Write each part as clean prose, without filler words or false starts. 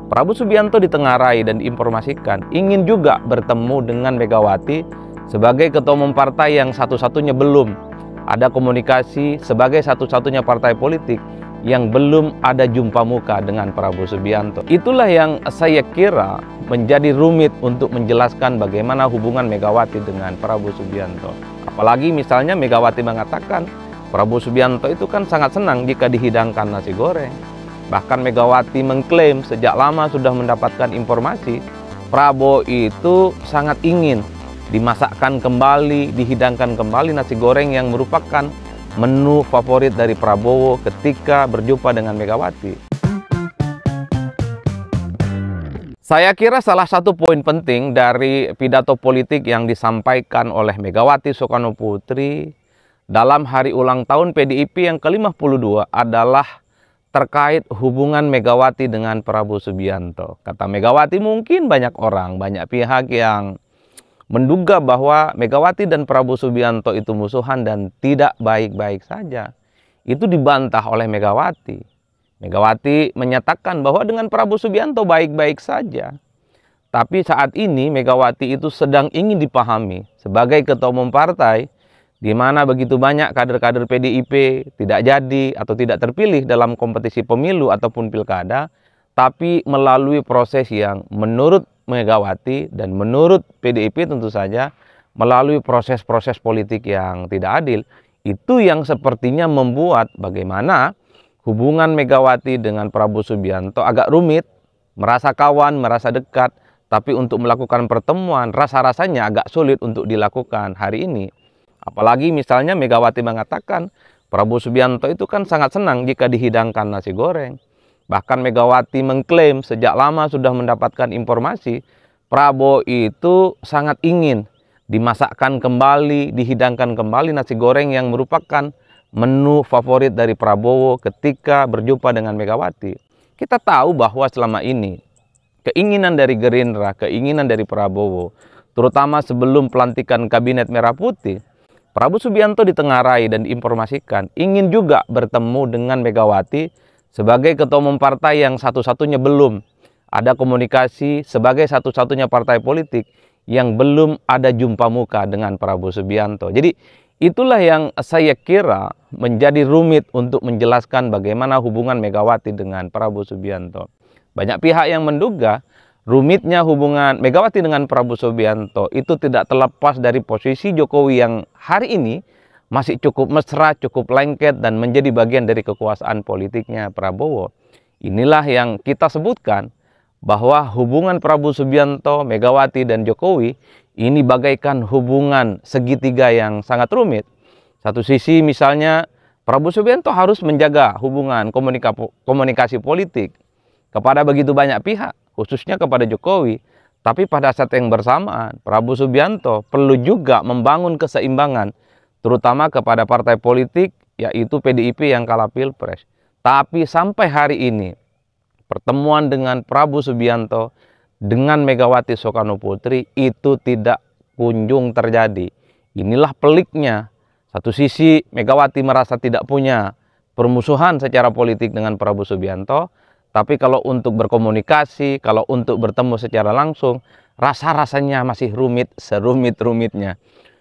Prabowo Subianto ditengarai dan diinformasikan ingin juga bertemu dengan Megawati sebagai ketua umum partai yang satu-satunya belum ada komunikasi, sebagai satu-satunya partai politik yang belum ada jumpa muka dengan Prabowo Subianto. Itulah yang saya kira menjadi rumit untuk menjelaskan bagaimana hubungan Megawati dengan Prabowo Subianto. Apalagi misalnya Megawati mengatakan Prabowo Subianto itu kan sangat senang jika dihidangkan nasi goreng. Bahkan Megawati mengklaim sejak lama sudah mendapatkan informasi Prabowo itu sangat ingin dimasakkan kembali, dihidangkan kembali nasi goreng yang merupakan menu favorit dari Prabowo ketika berjumpa dengan Megawati. Saya kira salah satu poin penting dari pidato politik yang disampaikan oleh Megawati Soekarnoputri dalam hari ulang tahun PDIP yang ke-52 adalah terkait hubungan Megawati dengan Prabowo Subianto. Kata Megawati, mungkin banyak orang, banyak pihak yang menduga bahwa Megawati dan Prabowo Subianto itu musuhan dan tidak baik-baik saja. Itu dibantah oleh Megawati. Megawati menyatakan bahwa dengan Prabowo Subianto baik-baik saja. Tapi saat ini Megawati itu sedang ingin dipahami sebagai ketua umum partai, di mana begitu banyak kader-kader PDIP tidak jadi atau tidak terpilih dalam kompetisi pemilu ataupun pilkada, tapi melalui proses yang menurut Megawati dan menurut PDIP tentu saja melalui proses-proses politik yang tidak adil. Itu yang sepertinya membuat bagaimana hubungan Megawati dengan Prabowo Subianto agak rumit, merasa kawan, merasa dekat, tapi untuk melakukan pertemuan rasa-rasanya agak sulit untuk dilakukan hari ini. Apalagi misalnya Megawati mengatakan Prabowo Subianto itu kan sangat senang jika dihidangkan nasi goreng. Bahkan Megawati mengklaim sejak lama sudah mendapatkan informasi Prabowo itu sangat ingin dimasakkan kembali, dihidangkan kembali nasi goreng yang merupakan menu favorit dari Prabowo ketika berjumpa dengan Megawati. Kita tahu bahwa selama ini keinginan dari Gerindra, keinginan dari Prabowo, terutama sebelum pelantikan Kabinet Merah Putih, Prabowo Subianto ditengarai dan diinformasikan ingin juga bertemu dengan Megawati sebagai ketua umum partai yang satu-satunya belum ada komunikasi, sebagai satu-satunya partai politik yang belum ada jumpa muka dengan Prabowo Subianto. Jadi itulah yang saya kira menjadi rumit untuk menjelaskan bagaimana hubungan Megawati dengan Prabowo Subianto. Banyak pihak yang menduga rumitnya hubungan Megawati dengan Prabowo Subianto itu tidak terlepas dari posisi Jokowi yang hari ini masih cukup mesra, cukup lengket dan menjadi bagian dari kekuasaan politiknya Prabowo. Inilah yang kita sebutkan bahwa hubungan Prabowo Subianto, Megawati dan Jokowi ini bagaikan hubungan segitiga yang sangat rumit. Satu sisi misalnya Prabowo Subianto harus menjaga hubungan komunikasi politik kepada begitu banyak pihak, khususnya kepada Jokowi. Tapi pada saat yang bersamaan, Prabowo Subianto perlu juga membangun keseimbangan, terutama kepada partai politik, yaitu PDIP yang kalah Pilpres. Tapi sampai hari ini, pertemuan dengan Prabowo Subianto dengan Megawati Soekarnoputri itu tidak kunjung terjadi. Inilah peliknya. Satu sisi Megawati merasa tidak punya permusuhan secara politik dengan Prabowo Subianto, tapi kalau untuk berkomunikasi, kalau untuk bertemu secara langsung, rasa-rasanya masih rumit, serumit-rumitnya.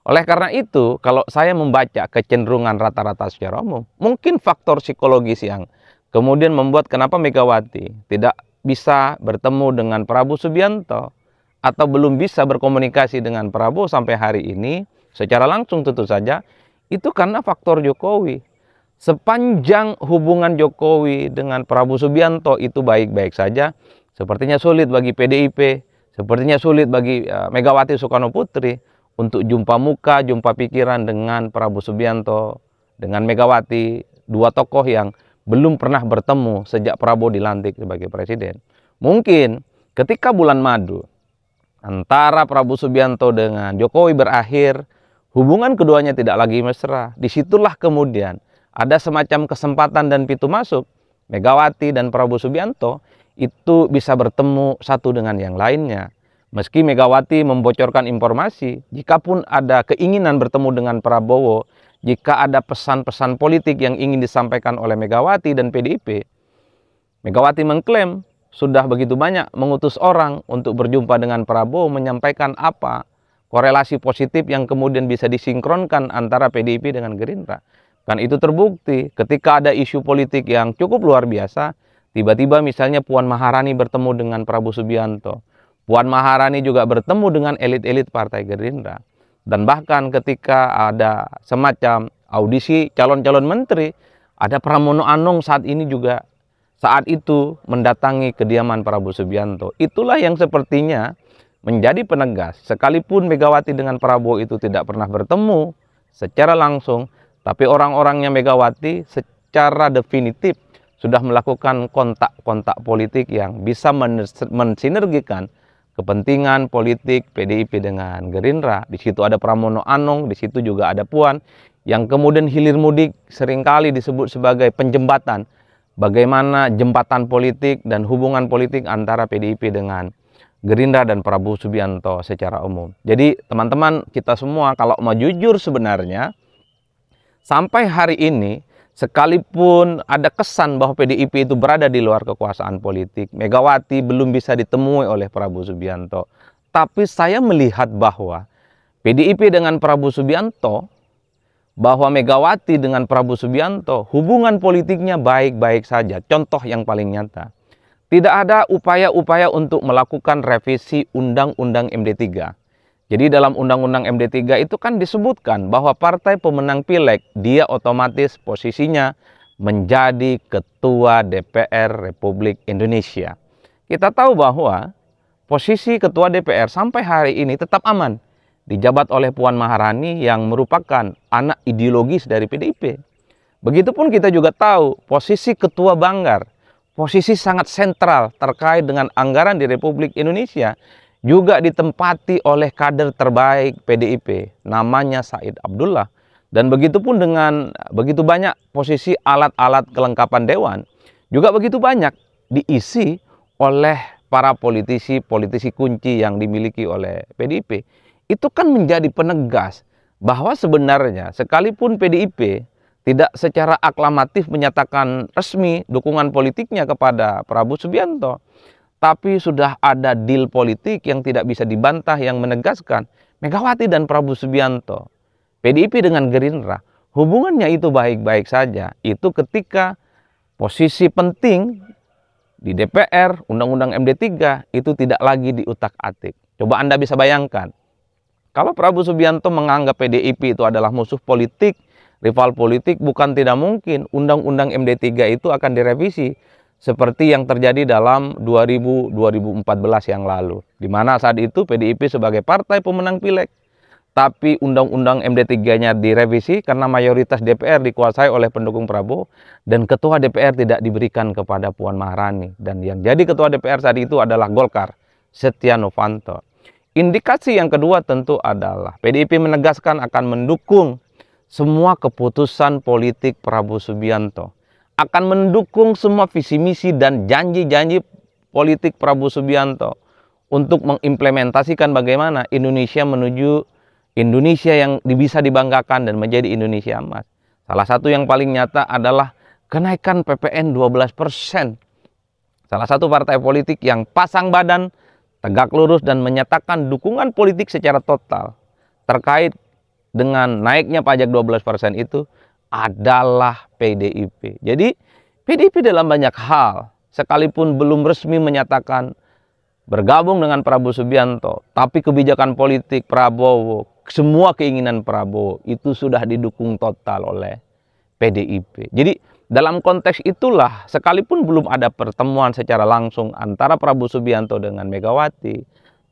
Oleh karena itu, kalau saya membaca kecenderungan rata-rata secara umum, mungkin faktor psikologis yang kemudian membuat kenapa Megawati tidak bisa bertemu dengan Prabowo Subianto atau belum bisa berkomunikasi dengan Prabowo sampai hari ini secara langsung tentu saja, itu karena faktor Jokowi. Sepanjang hubungan Jokowi dengan Prabowo Subianto itu baik-baik saja, sepertinya sulit bagi PDIP, sepertinya sulit bagi Megawati Soekarnoputri untuk jumpa muka, jumpa pikiran dengan Prabowo Subianto, dengan Megawati, dua tokoh yang belum pernah bertemu sejak Prabowo dilantik sebagai presiden. Mungkin ketika bulan madu antara Prabowo Subianto dengan Jokowi berakhir, hubungan keduanya tidak lagi mesra. Disitulah kemudian ada semacam kesempatan dan pintu masuk Megawati dan Prabowo Subianto itu bisa bertemu satu dengan yang lainnya. Meski Megawati membocorkan informasi, jikapun ada keinginan bertemu dengan Prabowo, jika ada pesan-pesan politik yang ingin disampaikan oleh Megawati dan PDIP, Megawati mengklaim sudah begitu banyak mengutus orang untuk berjumpa dengan Prabowo, menyampaikan apa korelasi positif yang kemudian bisa disinkronkan antara PDIP dengan Gerindra. Kan itu terbukti ketika ada isu politik yang cukup luar biasa, tiba-tiba misalnya Puan Maharani bertemu dengan Prabowo Subianto. Puan Maharani juga bertemu dengan elit-elit Partai Gerindra. Dan bahkan ketika ada semacam audisi calon-calon menteri, ada Pramono Anung saat itu mendatangi kediaman Prabowo Subianto. Itulah yang sepertinya menjadi penegas. Sekalipun Megawati dengan Prabowo itu tidak pernah bertemu secara langsung, tapi orang-orangnya Megawati secara definitif sudah melakukan kontak-kontak politik yang bisa mensinergikan kepentingan politik PDIP dengan Gerindra. Di situ ada Pramono Anung, di situ juga ada Puan, yang kemudian hilir mudik seringkali disebut sebagai penjembatan. Bagaimana jembatan politik dan hubungan politik antara PDIP dengan Gerindra dan Prabowo Subianto secara umum. Jadi teman-teman, kita semua kalau mau jujur sebenarnya, sampai hari ini, sekalipun ada kesan bahwa PDIP itu berada di luar kekuasaan politik, Megawati belum bisa ditemui oleh Prabowo Subianto. Tapi saya melihat bahwa PDIP dengan Prabowo Subianto, bahwa Megawati dengan Prabowo Subianto, hubungan politiknya baik-baik saja. Contoh yang paling nyata, tidak ada upaya-upaya untuk melakukan revisi Undang-Undang MD3. Jadi dalam Undang-Undang MD3 itu kan disebutkan bahwa partai pemenang pileg, dia otomatis posisinya menjadi Ketua DPR Republik Indonesia. Kita tahu bahwa posisi Ketua DPR sampai hari ini tetap aman, dijabat oleh Puan Maharani yang merupakan anak ideologis dari PDIP. Begitupun kita juga tahu posisi Ketua Banggar, posisi sangat sentral terkait dengan anggaran di Republik Indonesia, juga ditempati oleh kader terbaik PDIP, namanya Said Abdullah. Dan begitupun dengan begitu banyak posisi alat-alat kelengkapan dewan, juga begitu banyak diisi oleh para politisi kunci yang dimiliki oleh PDIP. Itu kan menjadi penegas bahwa sebenarnya sekalipun PDIP tidak secara aklamatif menyatakan resmi dukungan politiknya kepada Prabowo Subianto, tapi sudah ada deal politik yang tidak bisa dibantah yang menegaskan Megawati dan Prabowo Subianto, PDIP dengan Gerindra, hubungannya itu baik-baik saja. Itu ketika posisi penting di DPR, Undang-Undang MD3 itu tidak lagi diutak-atik. Coba Anda bisa bayangkan, kalau Prabowo Subianto menganggap PDIP itu adalah musuh politik, rival politik, bukan tidak mungkin Undang-Undang MD3 itu akan direvisi seperti yang terjadi dalam 2014 yang lalu, di mana saat itu PDIP sebagai partai pemenang pileg, tapi Undang-Undang MD3-nya direvisi karena mayoritas DPR dikuasai oleh pendukung Prabowo dan Ketua DPR tidak diberikan kepada Puan Maharani, dan yang jadi Ketua DPR saat itu adalah Golkar, Setia Novanto. Indikasi yang kedua tentu adalah PDIP menegaskan akan mendukung semua keputusan politik Prabowo Subianto, akan mendukung semua visi misi dan janji-janji politik Prabowo Subianto untuk mengimplementasikan bagaimana Indonesia menuju Indonesia yang bisa dibanggakan dan menjadi Indonesia emas. Salah satu yang paling nyata adalah kenaikan PPN 12%. Salah satu partai politik yang pasang badan, tegak lurus dan menyatakan dukungan politik secara total terkait dengan naiknya pajak 12% itu adalah PDIP. Jadi PDIP dalam banyak hal, sekalipun belum resmi menyatakan bergabung dengan Prabowo Subianto, tapi kebijakan politik Prabowo, semua keinginan Prabowo itu sudah didukung total oleh PDIP. Jadi dalam konteks itulah, sekalipun belum ada pertemuan secara langsung antara Prabowo Subianto dengan Megawati,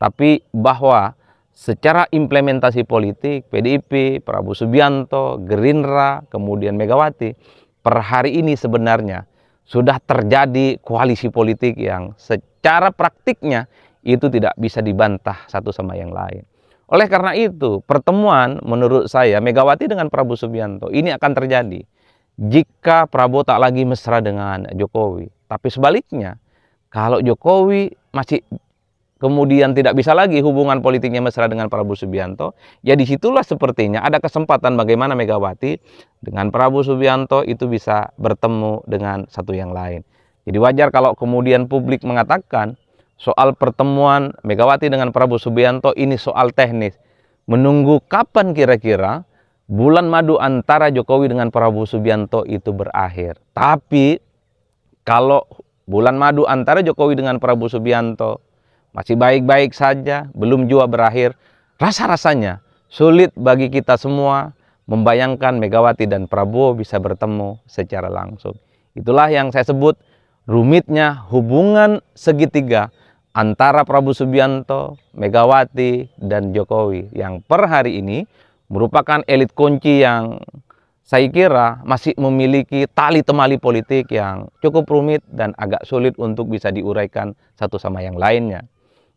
tapi bahwa secara implementasi politik, PDIP, Prabowo Subianto, Gerindra, kemudian Megawati, per hari ini sebenarnya sudah terjadi koalisi politik yang secara praktiknya itu tidak bisa dibantah satu sama yang lain. Oleh karena itu, pertemuan menurut saya Megawati dengan Prabowo Subianto ini akan terjadi jika Prabowo tak lagi mesra dengan Jokowi. Tapi sebaliknya, kalau Jokowi masih kemudian tidak bisa lagi hubungan politiknya mesra dengan Prabowo Subianto, ya disitulah sepertinya ada kesempatan bagaimana Megawati dengan Prabowo Subianto itu bisa bertemu dengan satu yang lain. Jadi wajar kalau kemudian publik mengatakan soal pertemuan Megawati dengan Prabowo Subianto ini soal teknis. Menunggu kapan kira-kira bulan madu antara Jokowi dengan Prabowo Subianto itu berakhir. Tapi kalau bulan madu antara Jokowi dengan Prabowo Subianto masih baik-baik saja, belum juga berakhir, rasa-rasanya sulit bagi kita semua membayangkan Megawati dan Prabowo bisa bertemu secara langsung. Itulah yang saya sebut rumitnya hubungan segitiga antara Prabowo Subianto, Megawati, dan Jokowi yang per hari ini merupakan elit kunci yang saya kira masih memiliki tali temali politik yang cukup rumit dan agak sulit untuk bisa diuraikan satu sama yang lainnya.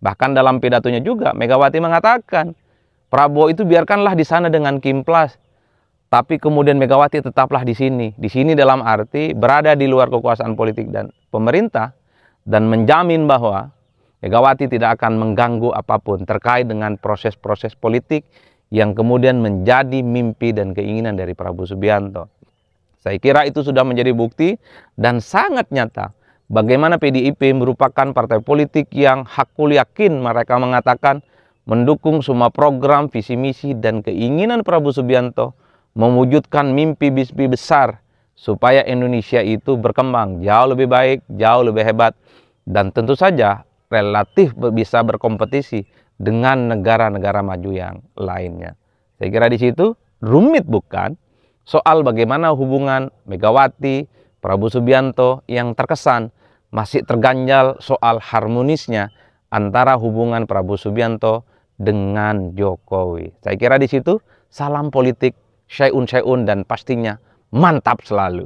Bahkan dalam pidatonya juga Megawati mengatakan Prabowo itu biarkanlah di sana dengan Kimplas, tapi kemudian Megawati tetaplah di sini. Di sini dalam arti berada di luar kekuasaan politik dan pemerintah dan menjamin bahwa Megawati tidak akan mengganggu apapun terkait dengan proses-proses politik yang kemudian menjadi mimpi dan keinginan dari Prabowo Subianto. Saya kira itu sudah menjadi bukti dan sangat nyata bagaimana PDIP merupakan partai politik yang hakul yakin mereka mengatakan mendukung semua program, visi misi, dan keinginan Prabowo Subianto mewujudkan mimpi-mimpi besar supaya Indonesia itu berkembang jauh lebih baik, jauh lebih hebat, dan tentu saja relatif bisa berkompetisi dengan negara-negara maju yang lainnya. Saya kira di situ rumit bukan soal bagaimana hubungan Megawati, Prabowo Subianto yang terkesan masih terganjal soal harmonisnya antara hubungan Prabowo Subianto dengan Jokowi. Saya kira di situ salam politik, syai'un dan pastinya mantap selalu.